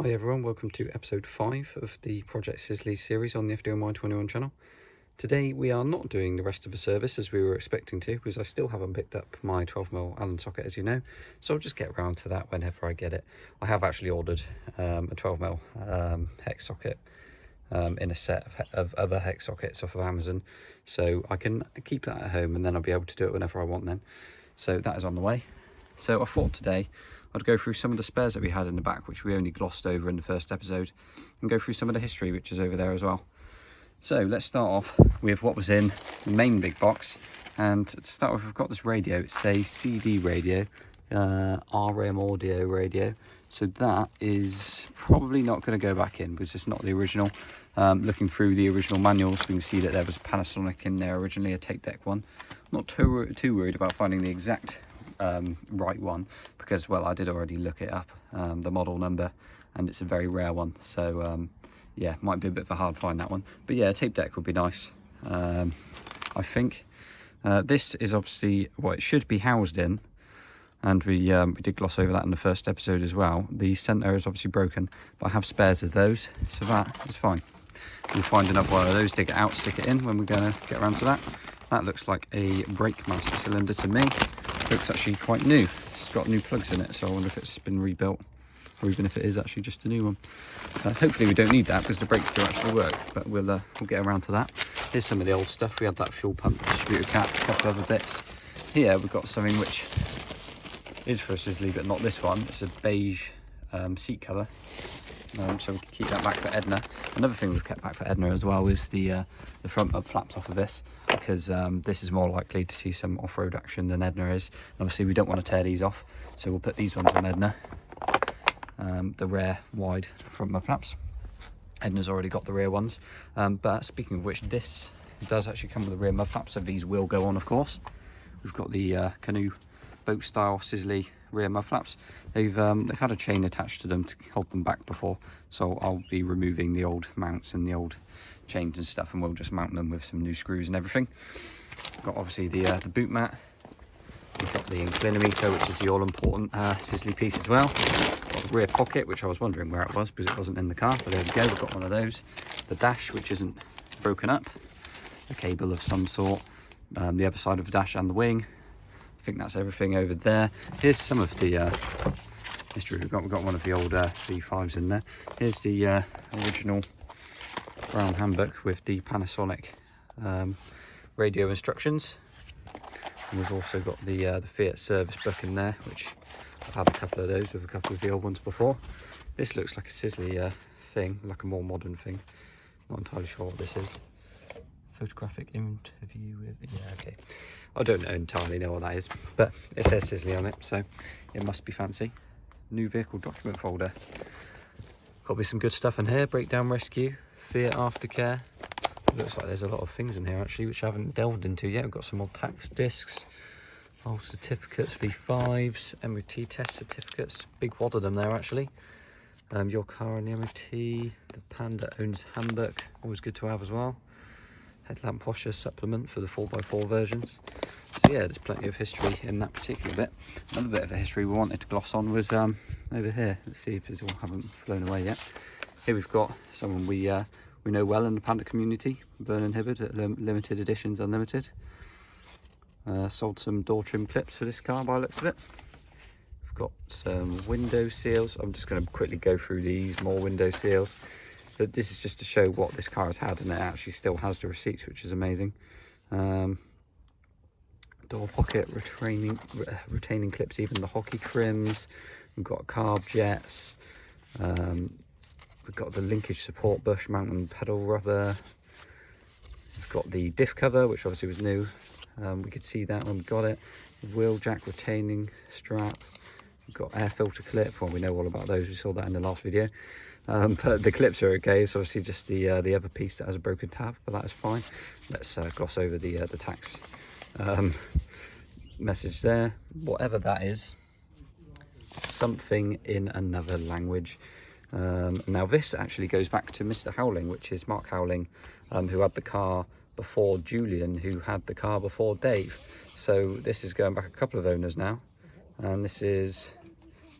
Hi everyone, welcome to episode 5 of the Project Sisley series on the FDMY21 channel. Today we are not doing the rest of the service as we were expecting to, because I still haven't picked up my 12mm Allen socket, as you know, so I'll just get around to that whenever I get it. I have actually ordered a 12mm hex socket in a set of other hex sockets off of Amazon, so I can keep that at home and then I'll be able to do it whenever I want then. So that is on the way. So I thought today I'd go through some of the spares that we had in the back, which we only glossed over in the first episode, and go through some of the history which is over there as well. So let's start off with what was in the main big box. And to start with, we've got this radio. It's a CD radio, RM audio radio. So that is probably not going to go back in because it's not the original. Looking through the original manuals, we can see that there was a Panasonic in there originally, a tape deck one. I'm not too worried about finding the exact right one, because well, I did already look it up, the model number, and it's a very rare one, so yeah, might be a bit of a hard find, that one. But yeah, a tape deck would be nice. I think this is obviously what it should be housed in, and we did gloss over that in the first episode as well. The centre is obviously broken, but I have spares of those, so that is fine. We'll find another one of those, dig it out, stick it in when we're going to get around to that. That looks like a brake master cylinder to me. Looks actually quite new. It's got new plugs in it, so I wonder if it's been rebuilt, or even if it is actually just a new one. Hopefully we don't need that because the brakes do actually work, but we'll get around to that. Here's some of the old stuff. We had that fuel pump distributor cap, a couple of other bits. Here we've got something which is for a Sisley, but not this one. It's a beige seat colour, so we can keep that back for Edna. Another thing we've kept back for Edna as well is the front Mudflaps off of this, because this is more likely to see some off-road action than Edna is. And obviously we don't want to tear these off, so we'll put these ones on Edna, the rare wide front Mudflaps. Edna's already got the rear ones, but speaking of which, this does actually come with the rear Mudflaps, so these will go on, of course. We've got the canoe boat style Sisley rear Mudflaps. They've had a chain attached to them to hold them back before, so I'll be removing the old mounts and the old chains and stuff, and we'll just mount them with some new screws and everything. Got obviously the boot mat. We've got the inclinometer, which is the all important Sisley piece as well. Got the rear pocket, which I was wondering where it was because it wasn't in the car, but there we go, we've got one of those. The dash, which isn't broken up, a cable of some sort, the other side of the dash and the wing. I think that's everything over there. Here's some of the history. We've got one of the old V5s in there. Here's the original brown handbook with the Panasonic radio instructions. And we've also got the Fiat service book in there, which I've had a couple of those with a couple of the old ones before. This looks like a Sisley thing, like a more modern thing. Not entirely sure what this is. Photographic interview with, yeah, okay, I don't entirely know what that is, but it says Sisley on it, so it must be fancy. New vehicle document folder, got to be some good stuff in here. Breakdown rescue, Fiat aftercare. It looks like there's a lot of things in here actually which I haven't delved into yet. We've got some more tax discs, old certificates, V5s, MOT test certificates, big wad of them there actually. Your car and the MOT, the Panda owner's handbook, always good to have as well. Headlamp posture supplement for the 4x4 versions. So yeah, there's plenty of history in that particular bit. Another bit of a history we wanted to gloss on was over here. Let's see if these all haven't flown away yet. Here we've got someone we know well in the Panda community, Vernon Hibbard at Limited Editions Unlimited. Sold some door trim clips for this car by the looks of it. We've got some window seals. I'm just going to quickly go through these, more window seals. But this is just to show what this car has had, and it actually still has the receipts, which is amazing. Door pocket retaining clips, even the hockey trims. We've got carb jets. We've got the linkage support bush mount and pedal rubber. We've got the diff cover, which obviously was new. We could see that when we got it. Wheel jack retaining strap. We've got air filter clip. Well, we know all about those. We saw that in the last video. But the clips are okay. It's obviously just the other piece that has a broken tab, but that is fine. Let's gloss over the tax message there. Whatever that is, something in another language. Now this actually goes back to Mr. Howling, which is Mark Howling, who had the car before Julian, who had the car before Dave. So this is going back a couple of owners now, and this is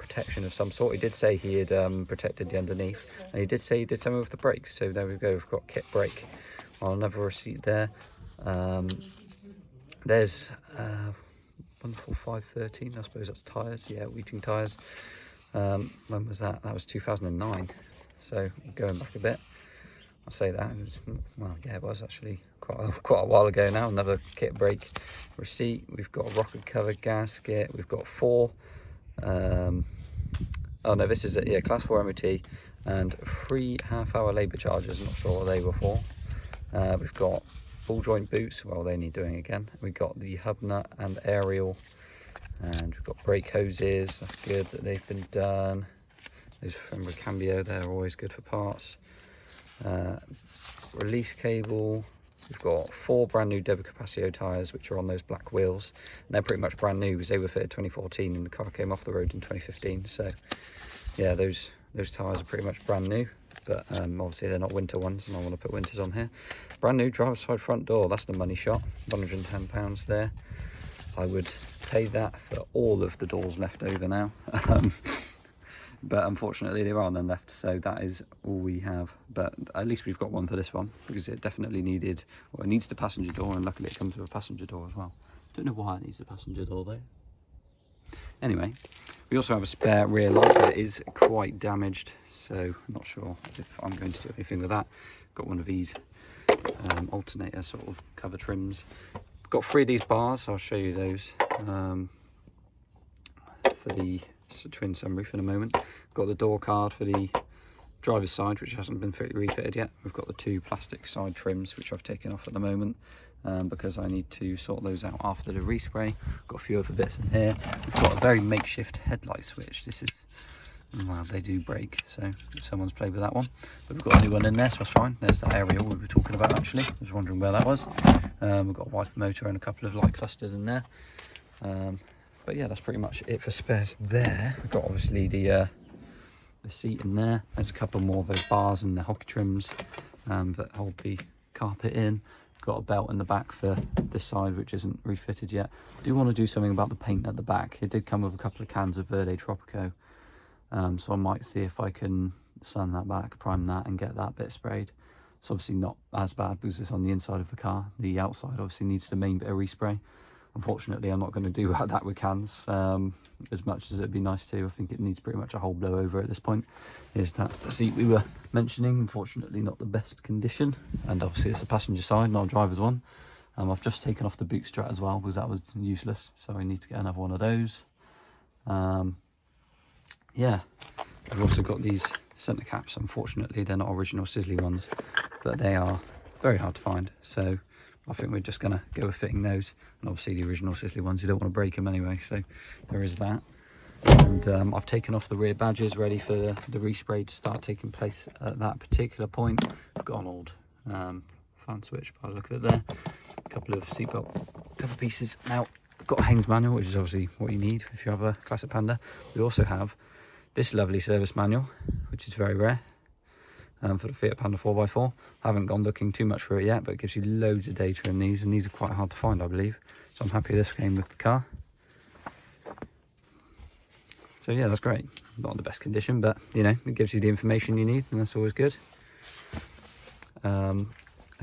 protection of some sort. He did say he had protected the underneath, and he did say he did something with the brakes. So there we go, we've got kit brake on another receipt there. There's wonderful 513, I suppose that's tyres, yeah, Wheating tyres. When was that? That was 2009, so going back a bit. I say that, it was, well, yeah, it was actually quite a while ago now. Another kit brake receipt. We've got a rocket cover gasket. We've got 4. Oh no, this is a class 4 MOT and 3 half-hour labour charges. I'm not sure what they were for. We've got ball joint boots. Well, they need doing again. We've got the hub nut and aerial, and we've got brake hoses. That's good that they've been done. Those from Recambio, they're always good for parts. Release cable. We've got 4 brand new Deborah Capaccio tyres, which are on those black wheels, and they're pretty much brand new because they were fitted 2014 and the car came off the road in 2015. So yeah, those tyres are pretty much brand new, but obviously they're not winter ones, and I want to put winters on here. Brand new driver's side front door. That's the money shot, £110 there. I would pay that for all of the doors left over now. But unfortunately there are none left, so that is all we have. But at least we've got one for this one, because it definitely needed, well, it needs the passenger door, and luckily it comes with a passenger door as well. Don't know why it needs a passenger door though. Anyway, we also have a spare rear light, but it is quite damaged, so I'm not sure if I'm going to do anything with that. Got one of these alternator sort of cover trims. Got 3 of these bars, I'll show you those for the twin sunroof in a moment. Got the door card for the driver's side, which hasn't been fully refitted yet. We've got the 2 plastic side trims, which I've taken off at the moment because I need to sort those out after the respray. Got a few other bits in here. We've got a very makeshift headlight switch. This is, well, they do break, so someone's played with that one. But we've got a new one in there, so that's fine. There's that aerial we were talking about actually. I was wondering where that was. We've got a wiper motor and a couple of light clusters in there. But yeah, that's pretty much it for spares there. We've got obviously the seat in there. There's a couple more of those bars and the hockey trims that hold the carpet in. Got a belt in the back for this side, which isn't refitted yet. I do want to do something about the paint at the back. It did come with a couple of cans of Verde Tropico, so I might see if I can sand that back, prime that, and get that bit sprayed. It's obviously not as bad because it's on the inside of the car. The outside obviously needs the main bit of respray. Unfortunately, I'm not going to do that with cans as much as it'd be nice to. I think it needs pretty much a whole blow over at this point. Here's that seat we were mentioning. Unfortunately, not the best condition. And obviously, it's a passenger side, not a driver's one. I've just taken off the boot strut as well because that was useless. So I need to get another one of those. Yeah, I've also got these centre caps. Unfortunately, they're not original Sisley ones, but they are very hard to find. So I think we're just going to go with fitting those, and obviously the original Sisley ones, you don't want to break them anyway, so there is that. And I've taken off the rear badges, ready for the respray to start taking place at that particular point. I've got an old fan switch by the look of it there, a couple of seatbelt cover pieces. Now I've got a Haynes manual, which is obviously what you need if you have a classic Panda. We also have this lovely service manual, which is very rare. For the Fiat Panda 4x4. I haven't gone looking too much for it yet, but it gives you loads of data in these, and these are quite hard to find, I believe. So I'm happy this came with the car. So yeah, that's great. Not in the best condition, but you know, it gives you the information you need, and that's always good. I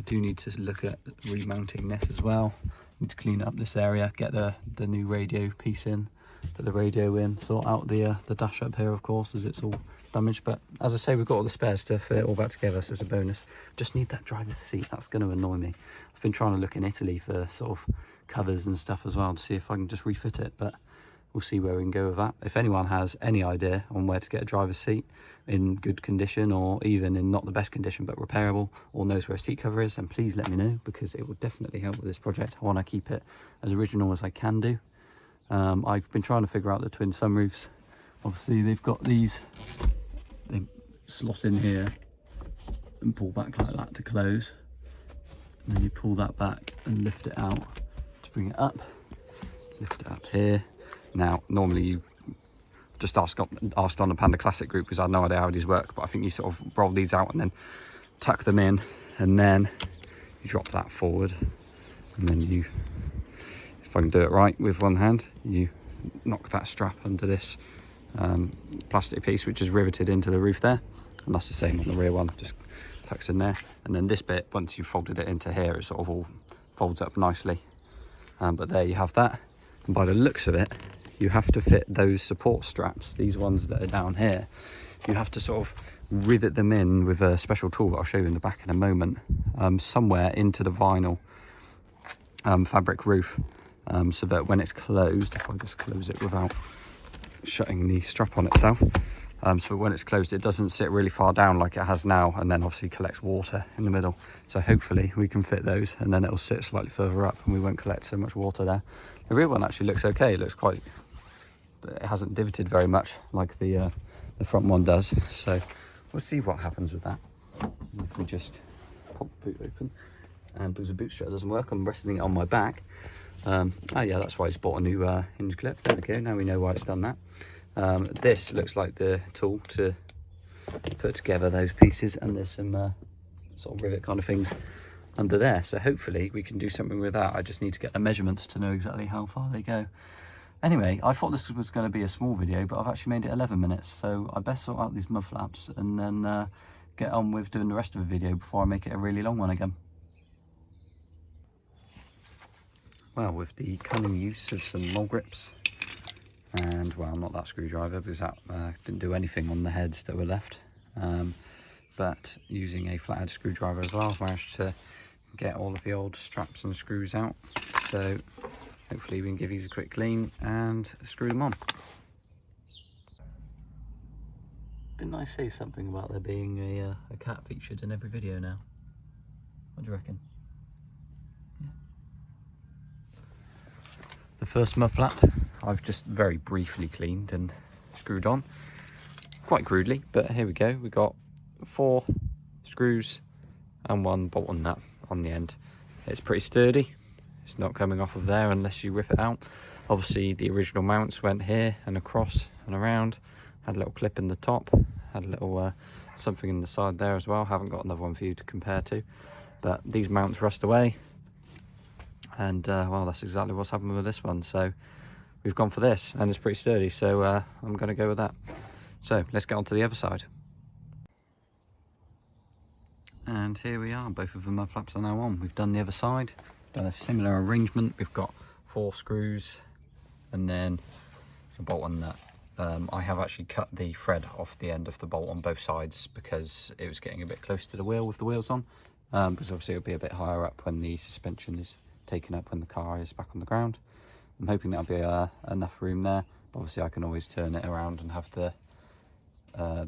do need to look at remounting this as well. Need to clean up this area, get the new radio piece in, put the radio in, sort out the dash up here, of course, as it's all damaged. But as I say, we've got all the spares to fit it all back together, so it's a bonus. Just need that driver's seat. That's going to annoy me. I've been trying to look in Italy for sort of covers and stuff as well to see if I can just refit it, but we'll see where we can go with that. If anyone has any idea on where to get a driver's seat in good condition, or even in not the best condition but repairable, or knows where a seat cover is, then please let me know, because it will definitely help with this project. I want to keep it as original as I can do. I've been trying to figure out the twin sunroofs. Obviously they've got these, they slot in here and pull back like that to close, and then you pull that back and lift it out to bring it up, lift it up here. Now normally you just asked on the Panda Classic group, because I had no idea how these work, but I think you sort of roll these out and then tuck them in, and then you drop that forward, and then you, if I can do it right with one hand, you knock that strap under this plastic piece which is riveted into the roof there, and that's the same on the rear one, just tucks in there. And then this bit, once you've folded it into here, it sort of all folds up nicely. But there you have that. And by the looks of it, you have to fit those support straps, these ones that are down here, you have to sort of rivet them in with a special tool that I'll show you in the back in a moment, somewhere into the vinyl fabric roof, so that when it's closed, if I just close it without shutting the strap on itself, so when it's closed it doesn't sit really far down like it has now, and then obviously collects water in the middle. So hopefully we can fit those, and then it'll sit slightly further up and we won't collect so much water there. The rear one actually looks okay. It looks quite, it hasn't divoted very much like the front one does, so we'll see what happens with that. If we just pop the boot open, and because the boot strap doesn't work, I'm resting it on my back. Oh yeah, that's why it's bought a new hinge clip. There we go, now we know why it's done that. This looks like the tool to put together those pieces, and there's some sort of rivet kind of things under there, so hopefully we can do something with that. I just need to get the measurements to know exactly how far they go. Anyway, I thought this was going to be a small video, but I've actually made it 11 minutes, so I best sort out these mud flaps and then get on with doing the rest of the video before I make it a really long one again. Well, with the cunning use of some mole grips, and well, not that screwdriver because that didn't do anything on the heads that were left, but using a flathead screwdriver as well, I've managed to get all of the old straps and screws out. So hopefully we can give these a quick clean and screw them on. Didn't I say something about there being a cat featured in every video now? What do you reckon? Yeah. The first mud flap I've just very briefly cleaned and screwed on, quite crudely, but here we go. We've got 4 screws and 1 bolt on nut on the end. It's pretty sturdy. It's not coming off of there unless you rip it out. Obviously the original mounts went here and across and around, had a little clip in the top, had a little something in the side there as well. Haven't got another one for you to compare to, but these mounts rust away, and well, that's exactly what's happened with this one. So we've gone for this, and it's pretty sturdy, so I'm going to go with that. So let's get on to the other side. And here we are, both of the mud flaps are now on. We've done the other side, done a similar arrangement. We've got 4 screws and then the bolt on nut. I have actually cut the thread off the end of the bolt on both sides because it was getting a bit close to the wheel with the wheels on, because obviously it'll be a bit higher up when the suspension is taken up when the car is back on the ground. I'm hoping that'll be enough room there, but obviously I can always turn it around and have the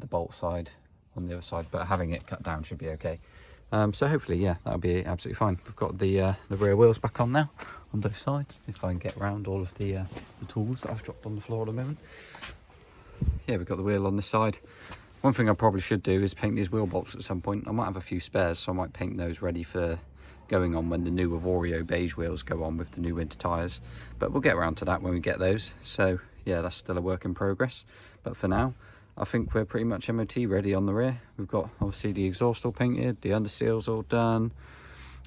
bolt side on the other side, but having it cut down should be okay. So hopefully, yeah, that'll be absolutely fine. We've got the rear wheels back on now on both sides, if I can get around all of the tools that I've dropped on the floor at the moment. Yeah, we've got the wheel on this side. One thing I probably should do is paint these wheel bolts at some point. I might have a few spares, so I might paint those ready for going on when the new Avorio beige wheels go on with the new winter tyres, but we'll get around to that when we get those. So yeah, that's still a work in progress, but for now I think we're pretty much MOT ready on the rear. We've got obviously the exhaust all painted, the underseal's all done,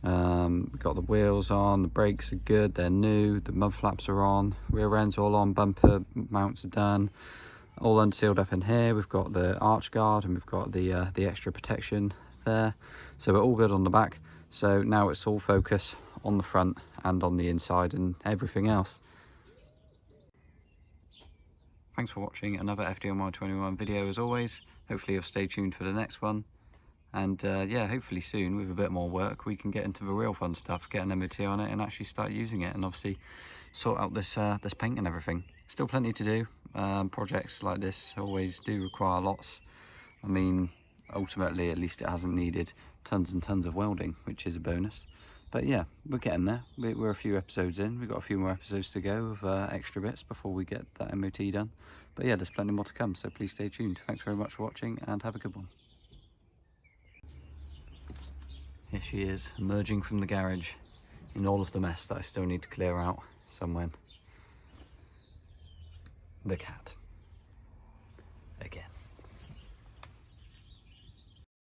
we've got the wheels on, the brakes are good, they're new, the mud flaps are on, rear end's all on, bumper mounts are done, all unsealed up in here. We've got the arch guard and we've got the extra protection there, so we're all good on the back. So now it's all focus on the front and on the inside and everything else. Thanks for watching another FDMY21 video as always. Hopefully you'll stay tuned for the next one. And yeah, hopefully soon with a bit more work we can get into the real fun stuff, get an MOT on it and actually start using it, and obviously sort out this this paint and everything. Still plenty to do. Projects like this always do require lots. I mean, ultimately at least it hasn't needed tons and tons of welding, which is a bonus. But yeah, we're getting there. We're a few episodes in. We've got a few more episodes to go of extra bits before we get that MOT done. But yeah, there's plenty more to come, so please stay tuned. Thanks very much for watching and have a good one. Here she is, emerging from the garage in all of the mess that I still need to clear out somewhere. The cat. Again.